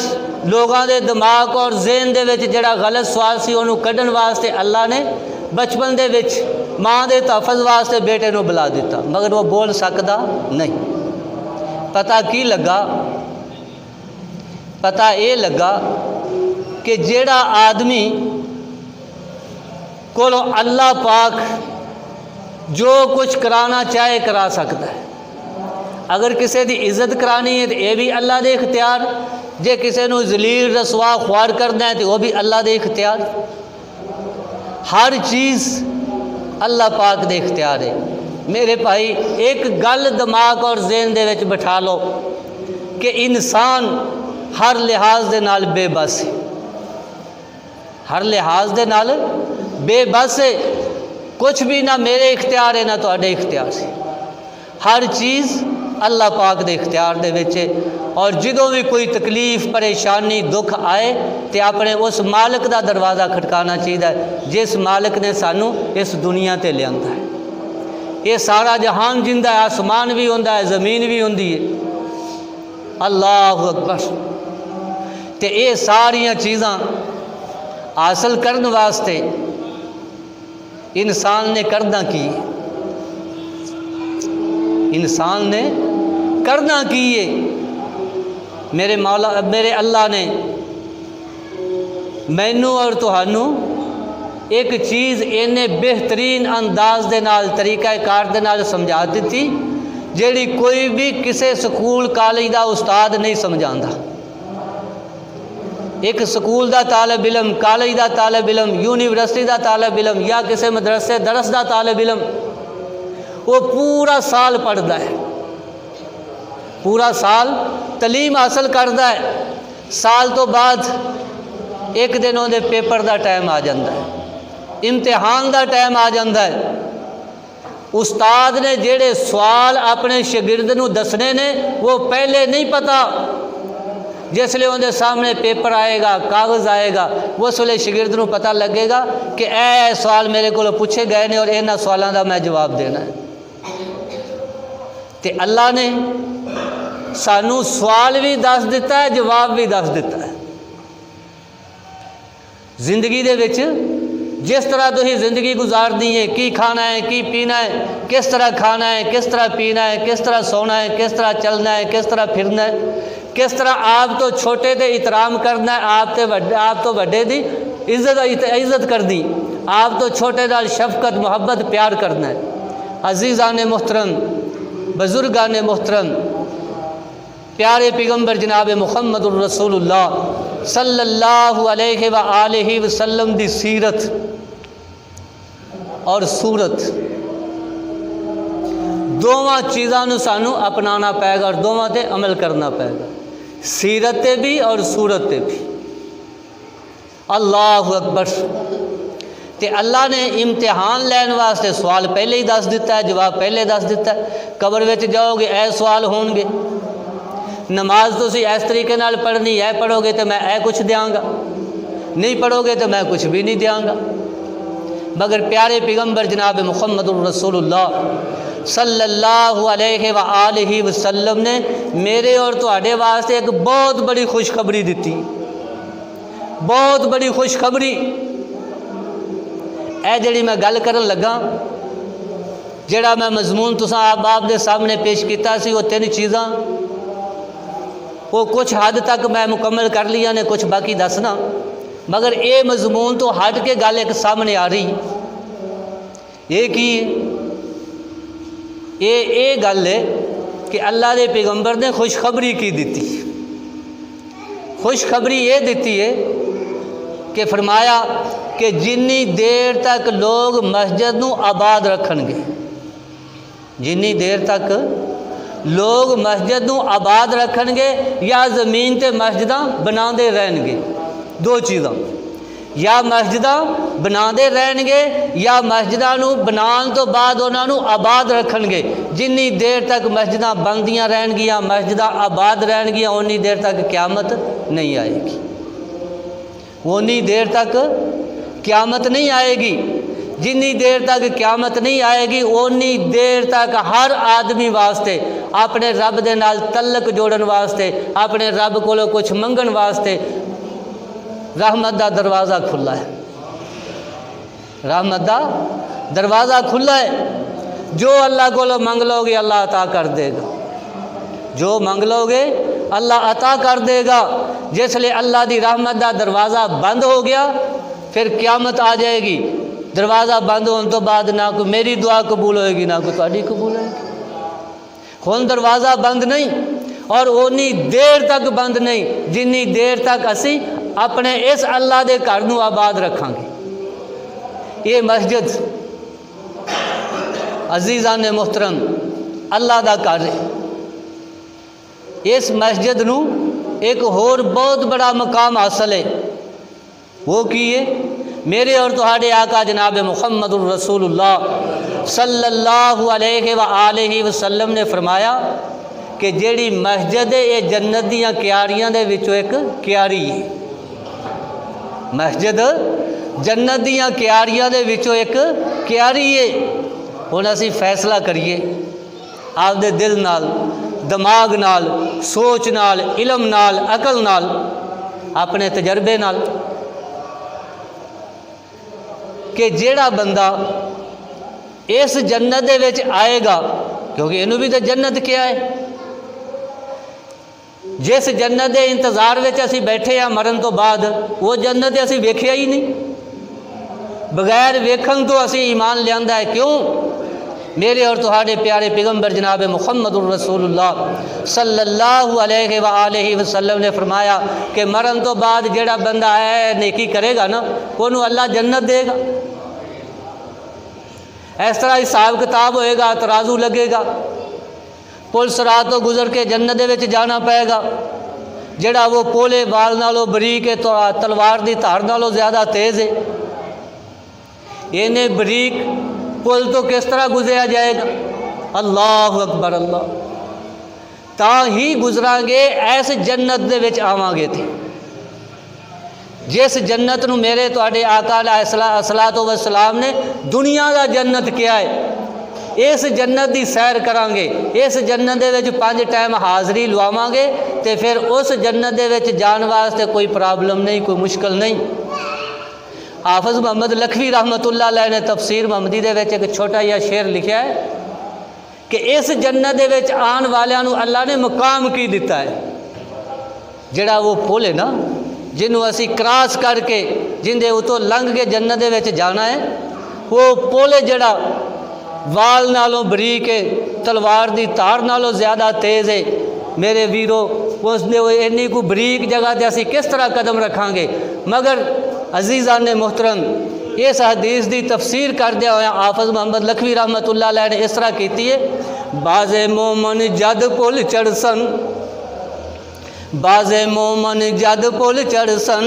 A: لوگاں دے دماغ اور ذہن دے وچ جڑا غلط سوال سی انہوں کڈن واسطے اللہ نے بچپن دے وچ ماں دے تحفظ واسطے بیٹے نو بلا دیتا، مگر وہ بول سکدا نہیں۔ پتہ کی لگا؟ پتہ یہ لگا کہ جیڑا آدمی کو اللہ پاک جو کچھ کرانا چاہے کرا سکتا ہے۔ اگر کسی دی عزت کرانی ہے تو یہ بھی اللہ دے اختیار، جے کسی نو ذلیل رسوا خوار کرنا ہے تو وہ بھی اللہ دے اختیار۔ ہر چیز اللہ پاک دے اختیار ہے۔ میرے بھائی ایک گل دماغ اور ذہن دے وچ بٹھا لو کہ انسان ہر لحاظ دے نال بے بس ہے، ہر لحاظ دے نال بے بس ہے۔ کچھ بھی نہ میرے اختیار ہے نہ تواڈے اختیار سے، ہر چیز اللہ پاک دے اختیار دے وچ ہے۔ اور جدوں بھی کوئی تکلیف پریشانی دکھ آئے تو اپنے اس مالک دا دروازہ کھٹکانا چاہیے جس مالک نے سانو اس دنیا تے لیاندا ہے۔ یہ سارا جہان جندا ہے، آسمان بھی ہوندا ہے، زمین بھی ہوندی ہے۔ اللہ اکبر۔ تے یہ ساریاں چیزاں حاصل کرن واسطے انسان نے کرنا کی ہے، انسان نے کرنا کی ہے۔ میرے مولا میرے اللہ نے مینوں اور تہانوں ایک چیز انہیں بہترین انداز دے نال طریقہ کار دے نال سمجھا دیتی جیڑی کوئی بھی کسے سکول کالج دا استاد نہیں سمجھاندا۔ ایک سکول دا طالب علم، کالج دا طالب علم، یونیورسٹی دا طالب علم یا کسی مدرسے درس دا طالب علم وہ پورا سال پڑھتا ہے، پورا سال تعلیم حاصل کرتا ہے، سال تو بعد ایک دن دے پیپر دا ٹائم آ جاتا ہے، امتحان دا ٹائم آ جاتا ہے۔ استاد نے جڑے سوال اپنے شاگرد نو دسنے نے وہ پہلے نہیں پتا، جس لئے ان دے سامنے پیپر آئے گا، کاغذ آئے گا، اس ویلے شاگرد نو پتہ لگے گا کہ اے سوال میرے کو پوچھے گئے نے اور انہاں سوالاں دا میں جواب دینا ہے۔ تے اللہ نے سانو سوال بھی دس دیتا ہے، جواب بھی دس دیتا ہے۔ زندگی دے وچ جس طرح تھی زندگی گزارنی ہے، کی کھانا ہے، کی پینا ہے، کس طرح کھانا ہے، کس طرح پینا ہے، کس طرح سونا ہے، کس طرح چلنا ہے، کس طرح پھرنا ہے، کس طرح آپ تو چھوٹے دے احترام کرنا ہے، آپ تو بڑے دی عزت کرنی، آپ تو چھوٹے نال شفقت محبت پیار کرنا ہے۔ عزیزان محترم، بزرگان محترم، پیارے پیغمبر جناب محمد الرسول اللہ صلی اللہ علیہ وآلہ وسلم دی سیرت اور صورت دونوں چیزاں سانو اپنانا پائے گا اور دونوں تے عمل کرنا پائے گا، سیرت تے بھی اور صورت تے بھی۔ اللہ اکبر۔ تے اللہ نے امتحان لین واسطے سوال پہلے ہی دس دیتا ہے، جواب پہلے دس دیتا ہے۔ قبر وچ جاؤ گے اے سوال ہون گے، نماز تسی اس طریقے نال پڑھنی، اے پڑھو گے تو میں اے کچھ دیاں گا، نہیں پڑھو گے تو میں کچھ بھی نہیں دیاں گا۔ مگر پیارے پیغمبر جناب محمد الرسول اللہ صلی اللہ علیہ وآلہ وسلم نے میرے اور تواڈے واسطے ایک بہت بڑی خوشخبری دیتی، بہت بڑی خوشخبری۔ اے جڑی میں گل کرن لگا، جڑا میں مضمون تساں آپ دے سامنے پیش کیتا سی، وہ تین چیزاں وہ کچھ حد تک میں مکمل کر لیا نے، کچھ باقی دسنا، مگر اے مضمون تو ہٹ کے گل ایک سامنے آ رہی۔ یہ کی یہ گل ہے کہ اللہ دے پیغمبر نے خوشخبری کی دیتی، خوشخبری یہ دیتی ہے کہ فرمایا کہ جنی دیر تک لوگ مسجد نو آباد رکھن گے، جنی دیر تک لوگ مسجد نو آباد رکھن گے یا زمین تے مسجداں بنا دے رہن گے، دو چیزاں، یا مسجداں بنا دے رہن گے یا مسجداں نو بنان تو بعد انہاں نو آباد رکھن گے۔ جنی دیر تک مسجداں بندیاں رہن گیاں، مسجداں آباد رہن گیاں، اونی دیر تک قیامت نہیں آئے گی، اونی دیر تک قیامت نہیں آئے گی۔ جنی دیر تک قیامت نہیں آئے گی اونی دیر تک ہر آدمی واسطے اپنے رب دے نال تعلق جوڑن واسطے، اپنے رب کولو کچھ منگن واسطے رحمت دا دروازہ کھلا ہے، رحمت دا دروازہ کھلا ہے۔ جو اللہ کو منگ لو گے اللہ عطا کر دے گا، جو منگ لو گے اللہ عطا کر دے گا۔ جس لئے اللہ دی رحمت دا دروازہ بند ہو گیا پھر قیامت آ جائے گی، دروازہ بند ہونے تو بعد نہ کوئی میری دعا قبول ہوئے گی نہ کوئی تہاڈی قبول ہوئے گی۔ ہن دروازہ بند نہیں، اور اونی دیر تک بند نہیں جنی دیر تک اسی اپنے اس اللہ دے گھر نو آباد رکھاں گے۔ یہ مسجد عزیزان محترم اللہ دا گھر ہے۔ اس مسجد نو ایک اور بہت بڑا مقام حاصل ہے، وہ کی ہے میرے اور تہاڈے آقا جناب محمد الرسول اللہ صلی اللہ علیہ وآلہ وسلم نے فرمایا کہ جیڑی مسجد ہے یہ جنت دیاں کیاریاں دے وچوں ایک کیاری ہے، مسجد جنت دیاں کیاریاں دے وچوں ایک کیاری ہے۔ ہن اسی فیصلہ کریے آپ دے دل نال، دماغ نال، سوچ نال، علم نال، عقل نال، اپنے تجربے نال کہ جیڑا بندہ اس جنت دے وچ آئے گا، کیونکہ انہوں بھی تو جنت کیا ہے، جس جنت دے انتظار وچ اسی بیٹھے ہیں مرن تو بعد وہ جنت اسی ویکھیا ہی نہیں، بغیر ویکھن تو اسی ایمان لیاندا ہے۔ کیوں؟ میرے اور تہاڈے پیارے پیغمبر جناب محمد الرسول اللہ صلی اللہ علیہ وآلہ وسلم نے فرمایا کہ مرن تو بعد جیڑا بندہ ہے نیکی کرے گا نا انہوں اللہ جنت دے گا۔ اس طرح حساب کتاب ہوئے گا، ترازو لگے گا، پل صراط تو گزر کے جنت دے وچ جانا پائے گا، جڑا وہ پولے بال نالوں بریک ہے تو تلوار دی دھار نالوں زیادہ تیز ہے۔ انہیں بریک پل تو کس طرح گزریا جائے گا؟ اللہ اکبر، اللہ تا ہی گزران گے ایس جنت دے وچ آواں گے تھے، جس جنت نو میرے تواڈے آقا علیہ الصلوۃ والسلام نے دنیا دا جنت کیا ہے۔ اس جنت دی سیر کران گے، اس جنت دے وچ 5 ٹائم حاضری لواواں گے تے پھر اس جنت دے وچ جان واسطے کوئی پرابلم نہیں، کوئی مشکل نہیں۔ حافظ محمد لکھوی رحمۃ اللہ علیہ نے تفسیر محمدی دے وچ ایک چھوٹا یا شعر لکھیا ہے کہ اس جنت دے وچ آن والیاں نو اللہ نے مقام کی دیتا ہے۔ جڑا وہ پل ہے نا جنوں اسی کراس کر کے جن دے اتوں لنگھ کے جنت دے وچ جانا ہے، وہ پل جڑا وال نالوں بریک ہے، تلوار دی تار نالوں زیادہ تیز ہے۔ میرے ویرو اس نے اینی کو بریک جگہ تے اسی کس طرح قدم رکھاں گے؟ مگر عزیزان محترم اس حدیث دی تفسیر کردیا ہویا حافظ محمد لکھوی رحمۃ اللہ علیہ نے اس طرح کیتی ہے، باز مومن جد پل چڑھسن، باز مومن جد پل چڑھسن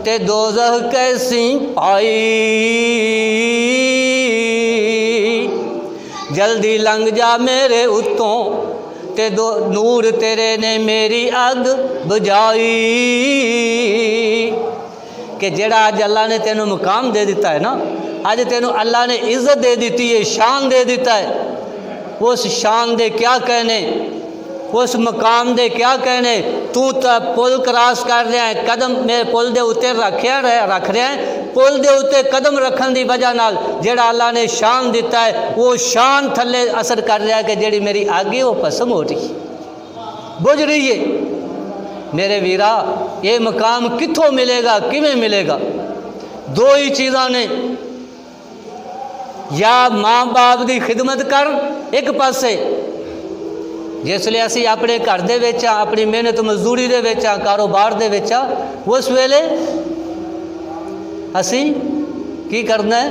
A: تے دوزخ کیسی پائی، جلدی لنگ جا میرے اتوں تے نور تیرے نے میری اگ بجائی۔ کہ جڑا آج اللہ نے تینوں مقام دے دیتا ہے نا، آج تینوں اللہ نے عزت دے دیتی ہے، شان دے دیتا ہے، اس شان دے کیا کہنے، اس مقام دے کیا کہنے؟ تو پل کراس کر رہا ہے، قدم میرے پل دے اتے رکھ رہا ہے، پل دے اتے قدم رکھن دی وجہ نال جڑا اللہ نے شان دیتا ہے وہ شان تھلے اثر کر رہا ہے کہ جڑی میری آگے وہ پسم ہو رہی بجھ رہی ہے۔ میرے ویرا یہ مقام کتھوں ملے گا، کیویں ملے گا؟ دو ہی چیزاں نے، یا ماں باپ دی خدمت کر ایک پاسے، جس لیے اسی اپنے گھر دے وچ اپنی محنت مزدوری دے وچ کاروبار دے وچ اس ویلے اسی کی کرنا ہے؟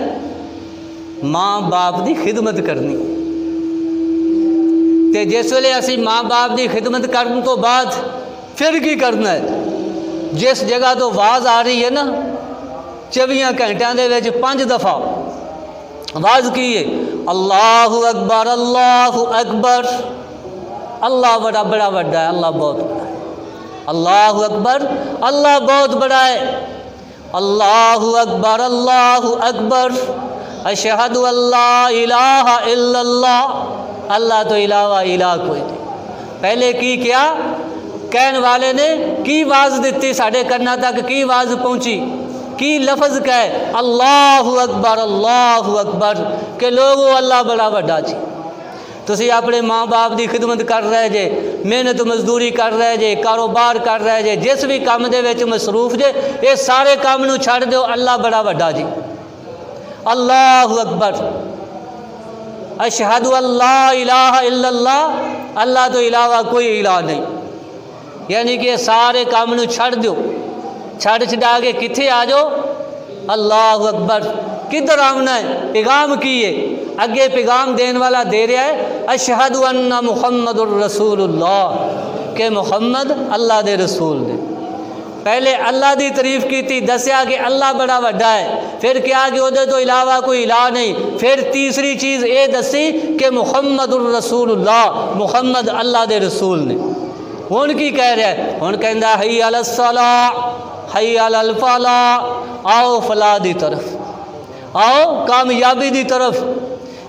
A: ماں باپ دی خدمت کرنی۔ تے جس ویلے اسی ماں باپ دی خدمت کرن تو بعد پھر کی کرنا ہے؟ جس جگہ تو آواز آ رہی ہے نا 24 گھنٹوں دے وچ 5 دفعہ آواز کی ہے اللہ اکبر اللہ اکبر، اللہ بڑا بڑا ہے، اللہ بہت بڑا ہے، اللہ اکبر اللہ بہت بڑا ہے، اللہ اکبر اللہ اکبر، اشہد ان لا الہ الا اللہ، اللہ تو علاوہ الہ کوئی نہیں۔ پہلے کی کیا کہن والے نے کی آواز دیتی، ساڑھے کرنا تک کی آواز پہنچی، کی لفظ کہے اللہ اکبر کہ لوگو اللہ بڑا بڑا جی۔ تسی اپنے ماں باپ دی خدمت کر رہے جے، محنت مزدوری کر رہے جے، کاروبار کر رہے جے، جس بھی کام دے وچ مصروف جے، یہ سارے کام نو چھڑ دیو، اللہ بڑا بڑا جی، اللہ اکبر، اشہد ان لا الہ الا اللہ، اللہ تو علاوہ کوئی الہ نہیں، یعنی کہ سارے کام نو چھڑ دیو، چھڑ چھڑا کے کتھے آ جاؤ؟ اللہ اکبر۔ کدھر آمنا ہے؟ پیغام کیے اگے پیغام دین والا دے رہا ہے اشہد ان محمد الرسول اللہ، کہ محمد اللہ دے رسول نے۔ پہلے اللہ دی تعریف کی تھی، دسیا کہ اللہ بڑا بڑا ہے، پھر کیا کہ وہ تو علاوہ کوئی الہ نہیں، پھر تیسری چیز یہ دسی کہ محمد الرسول اللہ، محمد اللہ دے رسول نے۔ ہن کی کہہ رہا ہے؟ ہن کہندا حی علی الصلاۃ حی علی الفلاح، آؤ فلاح دی طرف، آؤ کامیابی دی طرف،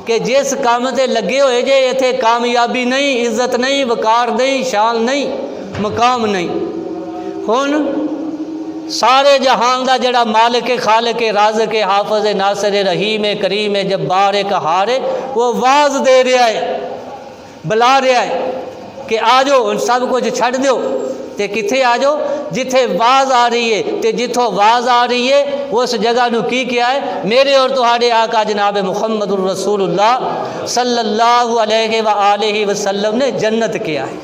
A: کہ جس کام تے لگے ہوئے جے ایتھے کامیابی نہیں، عزت نہیں، وقار نہیں، شان نہیں، مقام نہیں۔ ہن سارے جہان دا جڑا مالک خالق رازق حافظ ناصر رحیم کریم جبار قہار ہے، وہ آواز دے رہا ہے، بلا رہا ہے کہ آ جاؤ، سب کچھ چھڑ دیو تے کتھے آ جاؤ؟ جتھے آواز آ رہی ہے، تے جتھوں آواز آ رہی ہے اس جگہ نو کی کیا ہے؟ میرے اور تہاڈے آقا جناب محمد الرسول اللہ صلی اللہ علیہ وآلہ وسلم نے جنت کیا ہے۔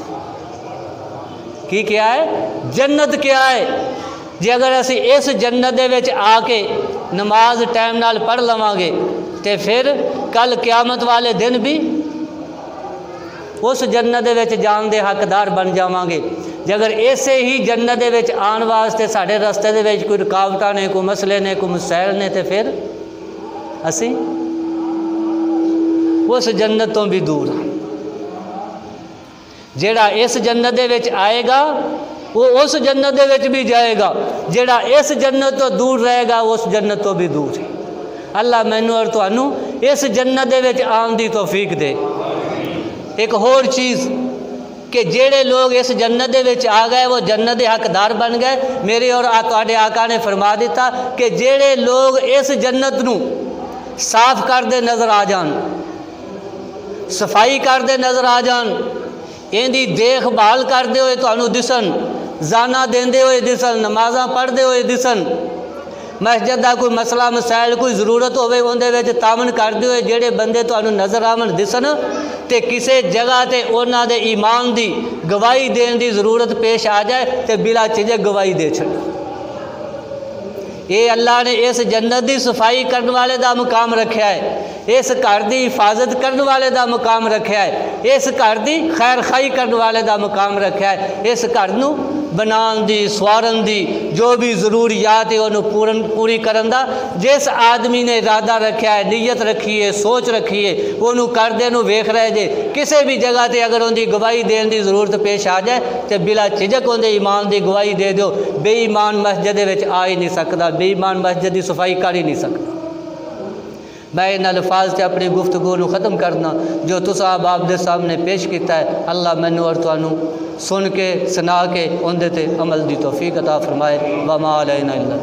A: کی کیا ہے؟ جنت کیا ہے۔ جے اگر اسی اس جنت دے وچ آ کے نماز ٹائم نال پڑھ لواں گے تے پھر کل قیامت والے دن بھی اس جنت دے وچ جان دے حقدار بن جاواں گے۔ جے اگر ایسے ہی جنت دے وچ آن واسطے ساڈے رستے دے وچ کوئی رکاوٹاں نے، کوئی مسئلے نے، کوئی مسائل نے، تے پھر اسی اس جنت تو بھی دور ہاں۔ جیڑا اس جنت دے وچ آئے گا وہ اس جنت دے وچ بھی جائے گا، جیڑا اس جنت تو دور رہے گا وہ اس جنت تو بھی دور ہے۔ اللہ مینوں اور تانوں اس جنت دے وچ آن دی توفیق دے۔ ایک اور چیز کہ جیڑے لوگ اس جنت دے وچ آ گئے وہ جنت دے حقدار بن گئے۔ میرے اور تواڈے آقا نے فرما دیتا کہ جیڑے لوگ اس جنت نو صاف کر دے نظر آ جان، صفائی کر دے نظر آ جان، ان دی دیکھ بھال کردے ہوئے تانوں دسن، زانا دیندے ہوئے دسن، نمازاں پڑھدے ہوئے دسن، مسجد دا کوئی مسئلہ مسائل کوئی ضرورت ہوئے اندے وچ تعاون کردے ہوئے جڑے بندے تانوں نظر آون دسن، تے کسے جگہ تے انہاں دے ایمان دی گواہی دین دی ضرورت پیش آ جائے تے بلا جھجک گواہی دے چھڑو۔ یہ اللہ نے اس جنت دی صفائی کرنے والے دا مقام رکھیا ہے، اس گھر دی حفاظت کرنے والے دا مقام رکھیا ہے، اس گھر دی خیر خائی کرنے والے دا مقام رکھیا ہے، اس گھر نو بنان دی سوارن دی جو بھی ضروریات ہے انہوں پوری کرن دا جس آدمی نے ارادہ رکھیا ہے، نیت رکھی ہے، سوچ رکھی ہے، انہوں کردے نو ویکھ رہے جے کسے بھی جگہ تے اگر ان دی گواہی دین دی ضرورت پیش آ جائے تے بلا جھجک ان دے ایمان دی گواہی دے دیو۔ بے ایمان مسجد وچ آ ہی نہیں سکدا، بے ایمان مسجد دی صفائی کر ہی نہیں سکتا۔ میں ان الفاظ سے اپنی گفتگو نو ختم کرنا جو تساں آپ دے سامنے پیش کیتا ہے، اللہ مینوں اور تانوں سن کے سنا کے اندے تے عمل دی توفیق عطا فرمائے۔ وما علینا الا